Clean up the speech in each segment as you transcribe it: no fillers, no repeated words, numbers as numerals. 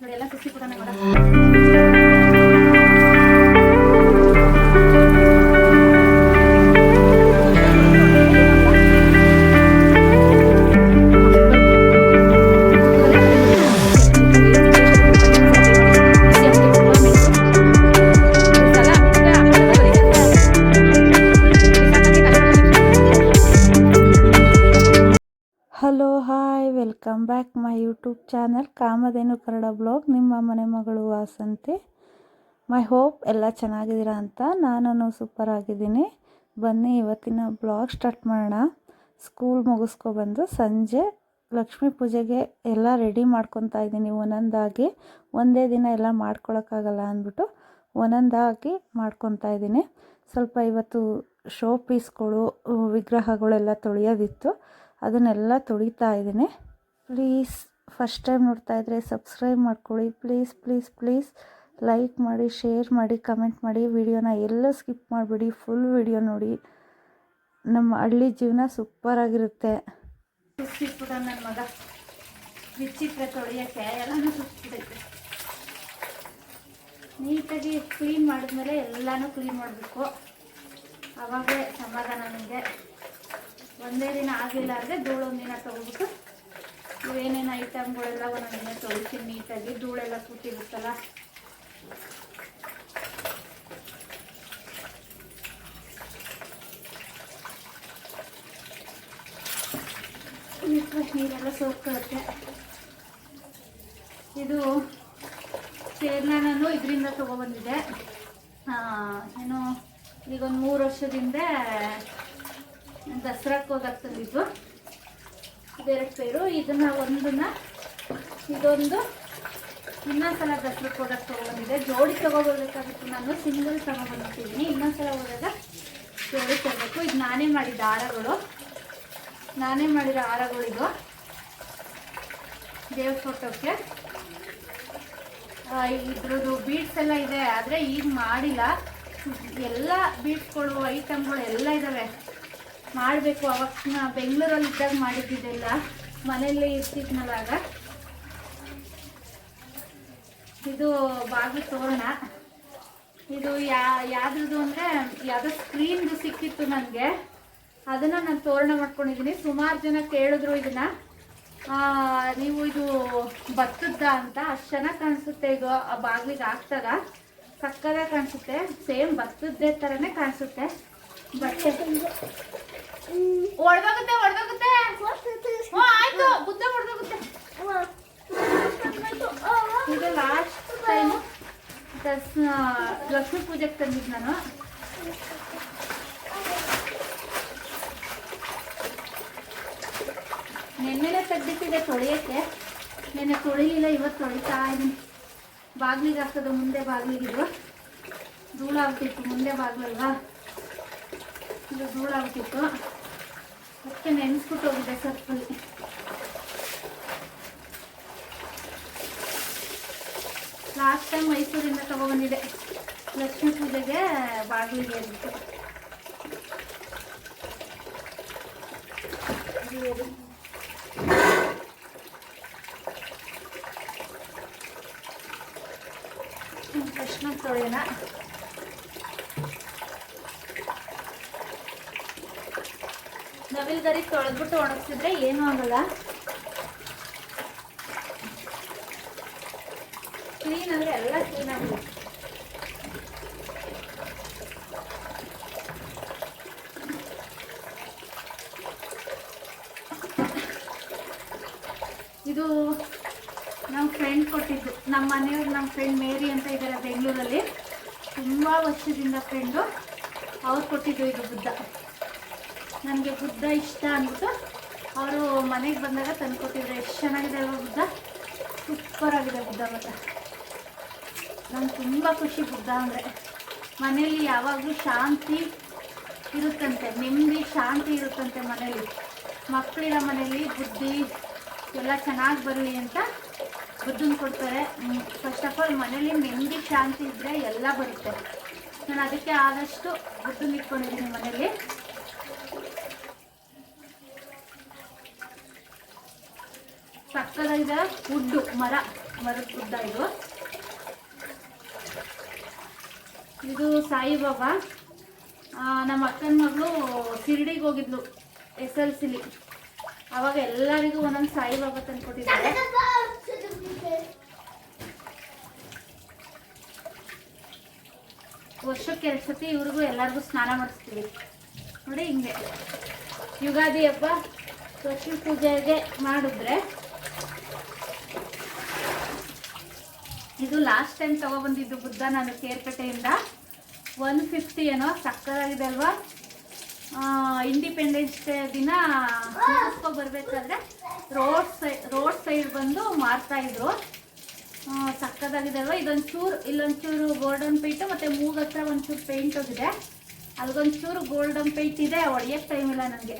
ನೋಡಿ ಎಲ್ಲ ಸುತ್ತಿ ಕೊಡೋಣ ಇವಾಗ. Hello hi welcome back my YouTube channel Kamadhenu Kannada blog. ನಿಮ್ಮ ಮನೆ ಮಗಳು ವಾಸಂತಿ. ಮೈ ಹೋಪ್ ಎಲ್ಲ ಚೆನ್ನಾಗಿದ್ದೀರಾ ಅಂತ. ನಾನು ಸೂಪರ್ ಆಗಿದ್ದೀನಿ. ಬನ್ನಿ ಇವತ್ತಿನ ಬ್ಲಾಗ್ ಸ್ಟಾರ್ಟ್ ಮಾಡೋಣ. ಸ್ಕೂಲ್ ಮುಗಿಸ್ಕೊಬಂದು ಸಂಜೆ ಲಕ್ಷ್ಮೀ ಪೂಜೆಗೆ ಎಲ್ಲ ರೆಡಿ ಮಾಡ್ಕೊತಾ ಇದ್ದೀನಿ. ಒಂದೊಂದಾಗಿ ಒಂದೇ ದಿನ ಎಲ್ಲ ಮಾಡ್ಕೊಳಕ್ಕಾಗಲ್ಲ ಅಂದ್ಬಿಟ್ಟು ಒಂದೊಂದಾಗಿ ಮಾಡ್ಕೊತಾ ಇದ್ದೀನಿ. ಸ್ವಲ್ಪ ಇವತ್ತು ಶೋ ಪೀಸ್ಗಳು ವಿಗ್ರಹಗಳೆಲ್ಲ ತೊಳೆಯೋದಿತ್ತು, ಅದನ್ನೆಲ್ಲ ತೊಳಿತಾ ಇದ್ದೀನಿ. ಪ್ಲೀಸ್ ಫಸ್ಟ್ ಟೈಮ್ ನೋಡ್ತಾ ಇದ್ದರೆ ಸಬ್ಸ್ಕ್ರೈಬ್ ಮಾಡ್ಕೊಳ್ಳಿ ಪ್ಲೀಸ್ ಪ್ಲೀಸ್ ಪ್ಲೀಸ್. ಲೈಕ್ ಮಾಡಿ, ಶೇರ್ ಮಾಡಿ, ಕಮೆಂಟ್ ಮಾಡಿ. ವಿಡಿಯೋನ ಎಲ್ಲೂ ಸ್ಕಿಪ್ ಮಾಡಿಬಿಡಿ, ಫುಲ್ ವಿಡಿಯೋ ನೋಡಿ. ನಮ್ಮ ಹಳ್ಳಿ ಜೀವನ ಸೂಪರಾಗಿರುತ್ತೆ. ಸುತ್ತಿಸ್ಬಿಡ ನನ್ನ ಮಗ ವಿಚಿತ್ರ ತೊಳೆಯೋಕ್ಕೆ ಎಲ್ಲನೂ ಸುತ್ತಿಬಿಡೈತೆ. ನೀಟಾಗಿ ಕ್ಲೀನ್ ಮಾಡಿದ್ಮೇಲೆ ಎಲ್ಲನೂ ಕ್ಲೀನ್ ಮಾಡಬೇಕು, ಆವಾಗಲೇ ಸಮಾಧಾನ ನನಗೆ. ಒಂದೇ ದಿನ ಆಗಿಲ್ಲ ಅಂದರೆ ಧೂಳೊಂದಿನ ತೊಗೊಬಿಟ್ಟು ಇವೇನೇನು ಐಟಮ್ಗಳೆಲ್ಲ ಒಂದೊಂದಿನ ತೊಳಿತೀನಿ ನೀಟಾಗಿ. ಧೂಳೆಲ್ಲ ಕೂತಿರುತ್ತಲ್ಲ, ನೀರೆಲ್ಲ ಸೋರ್ಕೊಳ್ಳುತ್ತೆ. ಇದು ಚೇರ್ನ ನಾನು ಇದರಿಂದ ತೊಗೊಬಂದಿದ್ದೆ. ಏನು ಈಗೊಂದು 3 ವರ್ಷದಿಂದ ದಸರಾಕ್ಕೆ ಹೋಗಕ್ಕೆ ತಂದಿದ್ದು. ಬೇರೆ ಪೇರು ಇದನ್ನು ಇದೊಂದು ಇನ್ನೊಂದ್ಸಲ ದಸರಕ್ಕೆ ಹೋಗಕ್ಕೆ ತೊಗೊಬಂದಿದ್ದೆ. ಜೋಡಿ ತೊಗೊಬರ್ಬೇಕಾಗಿತ್ತು, ನಾನು ಸಿಂಗಲ್ ತೊಗೊಬಂದಿದ್ದೀನಿ. ಇನ್ನೊಂದ್ಸಲ ಹೋದಾಗ ಜೋಡಿ ತರಬೇಕು. ಇದು ನಾನೇ ಮಾಡಿದ ಹಾರಗಳು ಇದು ದೇವ್ರ ಫೋಟೋಕ್ಕೆ. ಇದ್ರದ್ದು ಬೀಡ್ಸ್ ಎಲ್ಲ ಇದೆ, ಆದರೆ ಈಗ ಮಾಡಿಲ್ಲ. ಎಲ್ಲ ಬೀಡ್ಸ್ಗಳು ಐಟಮ್ಗಳು ಎಲ್ಲ ಇದ್ದಾವೆ, ಮಾಡಬೇಕು. ಅವಾಗ ಬೆಂಗಳೂರಲ್ಲಿ ಇದ್ದಾಗ ಮಾಡಿದ್ದಿದ್ದೆಲ್ಲ ಮನೆಯಲ್ಲೇ ಇರ್ತಿದ್ನಲ್ಲ ಆಗ. ಇದು ಬಾಗಿಲು ತೋರಣ. ಇದು ಯಾವ್ದು ಅಂದರೆ ಯಾವುದೋ ಸ್ಕ್ರೀನ್ದು ಸಿಕ್ಕಿತ್ತು ನನಗೆ, ಅದನ್ನು ನಾನು ತೋರಣ ಮಾಡ್ಕೊಂಡಿದ್ದೀನಿ. ಸುಮಾರು ಜನ ಕೇಳಿದ್ರು ಇದನ್ನು, ನೀವು ಇದು ಭತ್ತದ ಅಂತ. ಅಷ್ಟು ಚೆನ್ನಾಗಿ ಕಾಣಿಸುತ್ತೆ. ಇದು ಆ ಬಾಗಿಲಿಗೆ ಹಾಕ್ದಾಗ ಸಕ್ಕದಾಗಿ ಕಾಣಿಸುತ್ತೆ. ಸೇಮ್ ಭತ್ತದ್ದೇ ಥರನೇ ಕಾಣಿಸುತ್ತೆ. ಬಟ್ಟೆ ಒಡೆದೋಗುತ್ತೆ. ಹ್ಞೂ ಆಯಿತು, ಬುದ್ಧ ಒಡೆದೋಗುತ್ತೆ. ಇದು ಲಾಸ್ಟ್ ಟೈಮು ಲಕ್ಷ್ಮೀ ಪೂಜೆಗೆ ತಂದಿದ್ದು ನಾನು. ನೆನ್ನೆನೇ ತೆಗ್ದಿಟ್ಟಿದೆ ತೊಳೆಯೋಕ್ಕೆ, ನೆನ್ನೆ ತೊಳಿಲಿಲ್ಲ, ಇವತ್ತು ತೊಳಿತಾ ಇದ್ದೀನಿ. ಬಾಗಿಲಿಗೆ ಹಾಕೋದು ಮುಂದೆ ಬಾಗಿಲಿಗಿದ್ರು ಧೂಳಾಗ್ತಿತ್ತು. ಮುಂದೆ ಬಾಗಿಲಲ್ವಾ, ಇದು ಧೂಳಾಗ್ತಿತ್ತು. ಅದಕ್ಕೆ ನೆನೆಸ್ಬಿಟ್ಟು ಹೋಗಿದೆ ಸರ್ಪಲ್ಲಿ. ಲಾಸ್ಟ್ ಟೈಮ್ ಮೈಸೂರಿಂದ ತೊಗೊಬಂದಿದೆ ಲಕ್ಷ್ಮೀ ಪೂಜೆಗೆ ಬಾಗಿಲಿಗೆ ಇರ್ಬಿಟ್ಟು. ಕೃಷ್ಣ ತೊಳೆಯೋಣ. ನವಿಲ್ ಗರಿ ತೊಳೆದ್ಬಿಟ್ಟು ಒಣಗಿಸಿದ್ರೆ ಏನೂ ಆಗಲ್ಲ. ಕ್ಲೀನ್ ಅಂದರೆ ಎಲ್ಲ ಕ್ಲೀನ್ ಆಗಿದೆ. ಇದು ನಮ್ಮ ಫ್ರೆಂಡ್ ಕೊಟ್ಟಿದ್ದು. ನಮ್ಮ ಮನೆಯವ್ರು, ನಮ್ಮ ಫ್ರೆಂಡ್ ಮೇರಿ ಅಂತ ಇದ್ದಾರೆ ಬೆಂಗಳೂರಲ್ಲಿ, ತುಂಬ ವರ್ಷದಿಂದ ಫ್ರೆಂಡು. ಅವ್ರು ಕೊಟ್ಟಿದ್ದು ಇದು ಬುದ್ಧ. ನನಗೆ ಬುದ್ಧ ಇಷ್ಟ ಅಂದ್ಬಿಟ್ಟು ಅವರು ಮನೆಗೆ ಬಂದಾಗ ತಂದುಕೊಟ್ಟಿದ್ರು. ಎಷ್ಟು ಚೆನ್ನಾಗಿದೆ ಅಲ್ವ ಬುದ್ಧ, ಸೂಪರಾಗಿದೆ ಬುದ್ಧ. ಮತ್ತು ನಂಗೆ ತುಂಬ ಖುಷಿ ಬುದ್ಧ ಅಂದರೆ. ಮನೆಯಲ್ಲಿ ಯಾವಾಗಲೂ ಶಾಂತಿ ಇರುತ್ತಂತೆ, ನೆಮ್ಮದಿ ಶಾಂತಿ ಇರುತ್ತಂತೆ ಮನೇಲಿ. ಮಕ್ಕಳಿರೋ ಮನೆಯಲ್ಲಿ ಬುದ್ಧಿ ಎಲ್ಲ ಚೆನ್ನಾಗಿ ಬರಲಿ ಅಂತ ಬುದ್ಧನ ಕೊಡ್ತಾರೆ. ಫಸ್ಟ್ ಆಫ್ ಆಲ್ ಮನೇಲಿ ನೆಮ್ಮದಿ ಶಾಂತಿ ಇದ್ದರೆ ಎಲ್ಲ ಬರುತ್ತೆ. ನಾನು ಅದಕ್ಕೆ ಆದಷ್ಟು ಬುದ್ಧನ ಇಟ್ಕೊಂಡಿದ್ದೀನಿ ಮನೇಲಿ. ಸಕ್ಕದಾಗಿದೆ ಉಡ್ಡು ಮರ. ಮರದ ಬುದ್ಧ ಇದು. ಇದು ಸಾಯಿಬಾಬಾ. ನಮ್ಮ ಅಕ್ಕನ ಮಗಳು ಶಿರ್ಡಿಗೆ ಹೋಗಿದ್ಲು SLCಲಿ. ಅವಾಗ ಎಲ್ಲರಿಗೂ ಒಂದೊಂದು ಸಾಯಿಬಾಬಾ ತಂದು ಕೊಟ್ಟಿದ್ದಾರೆ. ವರ್ಷಕ್ಕೆ 2 ಸತಿ ಇವ್ರಿಗೂ ಎಲ್ಲರಿಗೂ ಸ್ನಾನ ಮಾಡಿಸ್ತೀವಿ ನೋಡಿ. ಹಿಂಗೆ ಯುಗಾದಿ ಹಬ್ಬ ಲಕ್ಷ್ಮೀ ಪೂಜೆಗೆ ಮಾಡಿದ್ರೆ, ಇದು ಲಾಸ್ಟ್ ಟೈಮ್ ತಗೊಬಂದಿದ್ದು ಬುದ್ಧ ನಾನು ಕೇರ್ಪೇಟೆಯಿಂದ. 150 ಏನೋ, ಸಕ್ಕತ್ತಾಗಿದೆ ಅಲ್ವಾ. ಇಂಡಿಪೆಂಡೆನ್ಸ್ ಡೇ ದಿನ ಬರಬೇಕಾದ್ರೆ ರೋಡ್ ಸೈಡ್ ಬಂದು ಮಾರ್ತಾಯಿದ್ರು. ಸಕ್ಕತ್ತಾಗಿದೆ ಅಲ್ವಾ. ಇದೊಂಚೂರು ಇಲ್ಲೊಂಚೂರು ಗೋಲ್ಡನ್ ಪೇಂಟು ಮತ್ತು ಮೂಗು ಹತ್ರ ಒಂಚೂರು ಪೇಂಟ್ ಹೋಗಿದೆ. ಅಲ್ಗೊಂಚೂರು ಗೋಲ್ಡನ್ ಪೇಂಟ್ ಇದೆ, ಹೊಡೆಯೋಕ್ಕೆ ಟೈಮ್ ಇಲ್ಲ ನನಗೆ.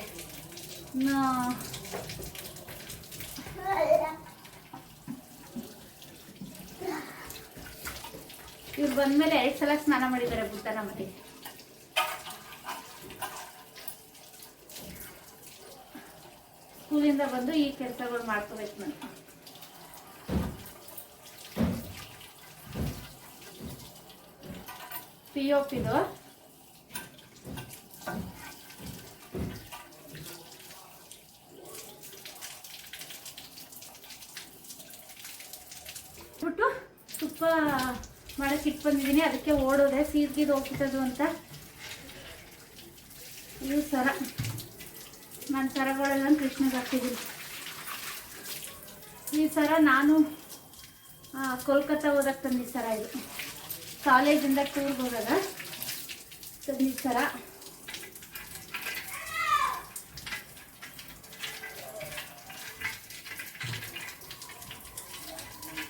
ಇವ್ರು ಬಂದಮೇಲೆ 2 ಸಲ ಸ್ನಾನ ಮಾಡಿದ್ದಾರೆ ಬುದ್ಧನ ಮನೆ. ಸ್ಕೂಲಿಂದ ಬಂದು ಈ ಕೆಲಸಗಳು ಮಾಡ್ಕೋಬೇಕು ನಾನು. POPದು ಬಿಟ್ಟು ತುಪ್ಪ ಮಾಡಕ್ಕೆ ಇಟ್ಟು ಬಂದಿದ್ದೀನಿ. ಅದಕ್ಕೆ ಓಡೋದೆ, ಸೀರ್ಗಿದು ಹೋಗ್ಬಿಟ್ಟದು ಅಂತ. ಇವು ಸರ, ನನ್ನ ಸರಗಳೆಲ್ಲ ಕೃಷ್ಣಗೆ ಹಾಕ್ತಿದ್ದೀನಿ. ಈ ಸರ ನಾನು ಕೋಲ್ಕತ್ತಾ ಹೋದಾಗ ತಂದಿದ್ದ ಸರ. ಇದು ಕಾಲೇಜಿಂದ ಟೂರ್ಗೆ ಹೋದಾಗ ತಂದಿದ್ದ ಸರ.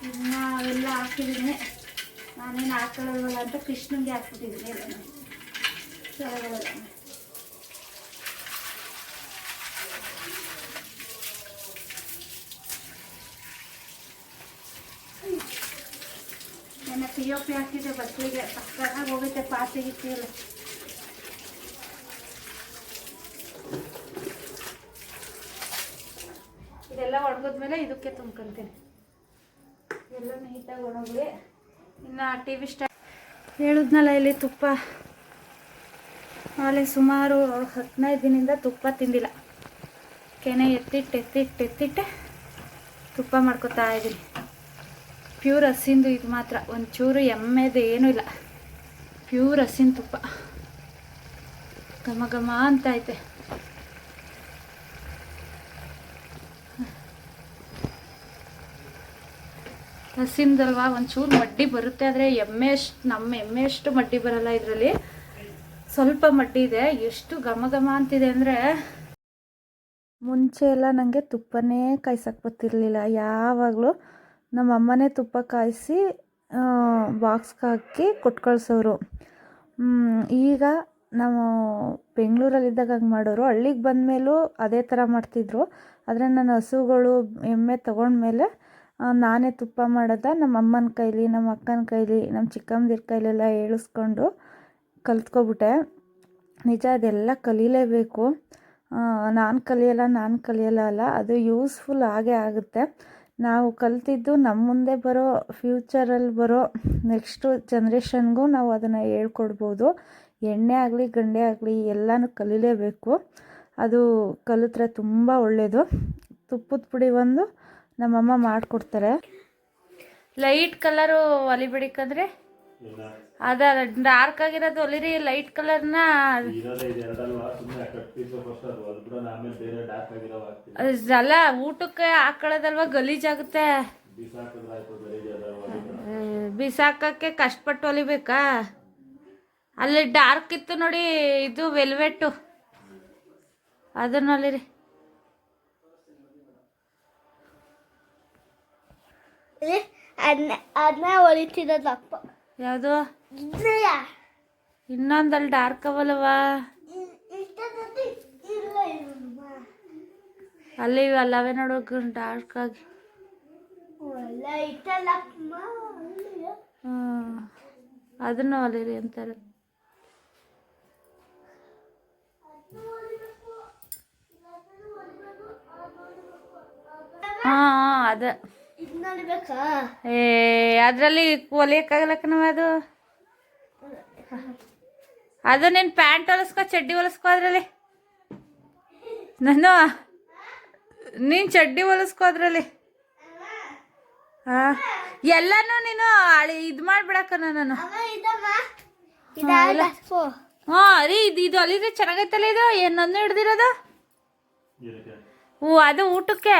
ಇನ್ನು ಅವೆಲ್ಲ ಹಾಕಿದ್ದೀನಿ. ನಾನೇನು ಹಾಕೊಳ್ಳೋಲ್ಲ ಅಂತ ಕೃಷ್ಣಂಗೆ ಹಾಕ್ಬಿಟ್ಟಿದ್ದೀನಿ ಎಲ್ಲ ಸರಗಳೆಲ್ಲ. ನನ್ನ POP ಹಾಕಿದ್ದೆ ಬಟ್ಟೆಗೆ, ಸಕ್ಕತ್ತಾಗಿ ಹೋಗುತ್ತೆ. ಪಾತಿಗಿತ್ತಿ ಎಲ್ಲ ಇದೆಲ್ಲ ಒಣಗಿದ್ಮೇಲೆ ಇದಕ್ಕೆ ತುಂಬ್ಕೊಂತೀನಿ. ಎಲ್ಲ ನೀಟಾಗಿ ಒಣಗಲಿ. ಇನ್ನು TV ಸ್ಟಾರ್ಟ್ ಹೇಳಿದ್ನಲ್ಲ, ಇಲ್ಲಿ ತುಪ್ಪ ಅಲ್ಲಿ ಸುಮಾರು 15 ದಿನದಿಂದ ತುಪ್ಪ ತಿಂದಿಲ್ಲ. ಕೆನೆ ಎತ್ತಿಟ್ಟು ತುಪ್ಪ ಮಾಡ್ಕೊತಾ ಇದ್ದೀನಿ. ಪ್ಯೂರ್ ಹಸಿಂದು ಇದು ಮಾತ್ರ, ಒಂಚೂರು ಎಮ್ಮೆದು ಏನೂ ಇಲ್ಲ. ಪ್ಯೂರ್ ಹಸಿನ ತುಪ್ಪ, ಘಮ ಘಮ ಅಂತ ಐತೆ. ಹಸಿಂದಲ್ವಾ ಒಂಚೂರು ಮಡ್ಡಿ ಬರುತ್ತೆ. ಆದರೆ ನಮ್ಮ ಎಮ್ಮೆಯಷ್ಟು ಮಡ್ಡಿ ಬರಲ್ಲ. ಇದರಲ್ಲಿ ಸ್ವಲ್ಪ ಮಡ್ಡಿ ಇದೆ. ಎಷ್ಟು ಘಮ ಘಮ ಅಂತಿದೆ ಅಂದರೆ, ಮುಂಚೆ ಎಲ್ಲ ನನಗೆ ತುಪ್ಪನೇ ಕಾಯ್ಸಕ್ಕೆ ಬರ್ತಿರ್ಲಿಲ್ಲ. ಯಾವಾಗಲೂ ನಮ್ಮ ಅಮ್ಮನೇ ತುಪ್ಪ ಕಾಯಿಸಿ ಬಾಕ್ಸ್ಗೆ ಹಾಕಿ ಕೊಟ್ಟು ಕಳ್ಸೋರು. ಈಗ ನಾವು ಬೆಂಗಳೂರಲ್ಲಿದ್ದಾಗ ಹಂಗೆ ಮಾಡೋರು. ಹಳ್ಳಿಗೆ ಬಂದಮೇಲೂ ಅದೇ ಥರ ಮಾಡ್ತಿದ್ರು. ಆದರೆ ನನ್ನ ಹಸುಗಳು ಎಮ್ಮೆ ತೊಗೊಂಡ್ಮೇಲೆ ನಾನೇ ತುಪ್ಪ ಮಾಡೋದ ನಮ್ಮ ಅಮ್ಮನ ಕೈಲಿ, ನಮ್ಮ ಅಕ್ಕನ ಕೈಲಿ, ನಮ್ಮ ಚಿಕ್ಕಮ್ಮದಿರ ಕೈಲೆಲ್ಲ ಹೇಳಿಸ್ಕೊಂಡು ಕಲ್ತ್ಕೊಬಿಟ್ಟೆ. ನಿಜ ಅದೆಲ್ಲ ಕಲೀಲೇಬೇಕು. ನಾನು ಕಲಿಯಲ್ಲ ಅಲ್ಲ, ಅದು ಯೂಸ್ಫುಲ್ ಆಗೇ ಆಗುತ್ತೆ. ನಾವು ಕಲ್ತಿದ್ದು ನಮ್ಮ ಮುಂದೆ ಬರೋ ಫ್ಯೂಚರಲ್ಲಿ ಬರೋ ನೆಕ್ಸ್ಟು ಜನ್ರೇಷನ್ಗೂ ನಾವು ಅದನ್ನು ಹೇಳ್ಕೊಡ್ಬೋದು. ಎಣ್ಣೆ ಆಗಲಿ ಗಂಡೆ ಆಗಲಿ ಎಲ್ಲನೂ ಕಲೀಲೇಬೇಕು. ಅದು ಕಲಿತ್ರೆ ತುಂಬ ಒಳ್ಳೆಯದು. ತುಪ್ಪದ ಪುಡಿ ಒಂದು ನಮ್ಮಮ್ಮ ಮಾಡಿಕೊಡ್ತಾರೆ. ಲೈಟ್ ಕಲರು ಹೊಲಿಬಿಡಿಕಂದ್ರೆ ಅದ ಡಾರ್ಕ್ ಆಗಿರೋದು ಹೊಲಿರಿ. ಲೈಟ್ ಕಲರ್ನ ಅಲ್ಲ ಊಟಕ್ಕೆ ಹಾಕೊಳ್ಳೋದಲ್ವ, ಗಲೀಜಾಗುತ್ತೆ. ಬಿಸಾಕಕ್ಕೆ ಕಷ್ಟಪಟ್ಟು ಹೊಲಿಬೇಕಾ? ಅಲ್ಲಿ ಡಾರ್ಕ್ ಇತ್ತು ನೋಡಿ, ಇದು ವೆಲ್ವೆಟ್ಟು, ಅದನ್ನ ಹೊಲಿರಿ. ಅದನ್ನ ಹೊಲಿತಿರೋದಪ್ಪ. ಯಾವುದು? ಇನ್ನೊಂದಲ್ಲಿ ಡಾರ್ಕ್ ಅವಲ್ಲವ, ಅಲ್ಲಿ ಅಲ್ಲವೇ ನೋಡೋ ಡಾರ್ಕ್ ಆಗಿ. ಅದನ್ನು ಹೊಲಿರಿ ಅಂತಾರೆ. ಹಾಂ ಅದ ನೋಡ್ಬೇಕಾ ಏ ಅದರಲ್ಲಿ ಹೊಲಿಯಕ್ಕಾಗಲ್ಲ ಕಣವ ಅದು. ಅದು ನೀನು ಪ್ಯಾಂಟ್ ಹೊಲಿಸ್ಕೊ, ಚಡ್ಡಿ ಹೊಲಿಸ್ಕೊ ಅದರಲ್ಲಿ. ನಾನು ನೀನು ಚಡ್ಡಿ ಹೊಲಿಸ್ಕೊ ಅದರಲ್ಲಿ. ಹಾಂ ಎಲ್ಲನೂ ನೀನು ಇದು ಮಾಡಿಬಿಡಕ್ಕ ನಾನು. ಹಾಂ ರೀ ಇದು ಹೊಲಿದ್ರೆ ಚೆನ್ನಾಗೈತಲ್ಲ. ಇದು ಏನೊಂದು ಹಿಡ್ದಿರೋದು ಹ್ಞೂ ಅದು ಊಟಕ್ಕೆ.